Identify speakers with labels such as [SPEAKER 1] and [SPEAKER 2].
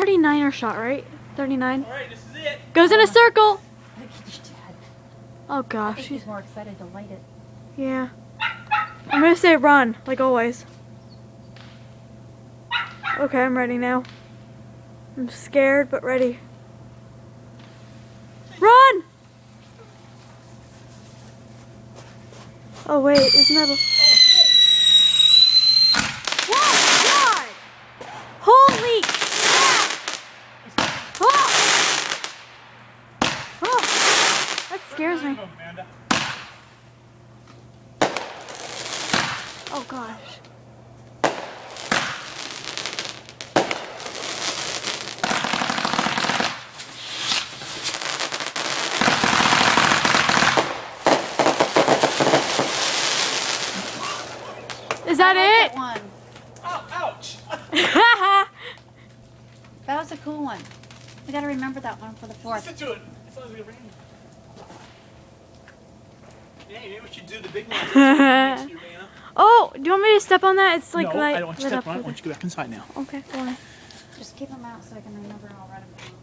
[SPEAKER 1] 39er shot, right? 39.
[SPEAKER 2] All right, this is it.
[SPEAKER 1] Goes in a circle.
[SPEAKER 3] Look at your dad.
[SPEAKER 1] Oh
[SPEAKER 3] I
[SPEAKER 1] gosh.
[SPEAKER 3] think he's more excited to light it.
[SPEAKER 1] Yeah. I'm gonna say run, like always. Okay, I'm ready now. I'm scared, but ready. Run! Oh wait, isn't that a... Oh God! Holy crap! Oh! Oh! That scares me. Oh gosh. Is that it?
[SPEAKER 3] That one.
[SPEAKER 2] Oh, ouch.
[SPEAKER 3] That was a cool one. We gotta remember that one for the 4th.
[SPEAKER 2] Listen to it. It sounds like a rain. Yeah, maybe we should do the big one.
[SPEAKER 1] Oh, do you want me to step on that? It's like
[SPEAKER 2] no,
[SPEAKER 1] light,
[SPEAKER 2] I don't want you to
[SPEAKER 1] lit
[SPEAKER 2] step
[SPEAKER 1] up
[SPEAKER 2] on it. I
[SPEAKER 1] with
[SPEAKER 2] want you to go back inside now.
[SPEAKER 1] Okay, go on.
[SPEAKER 3] Just keep them out so I can remember how to write them down.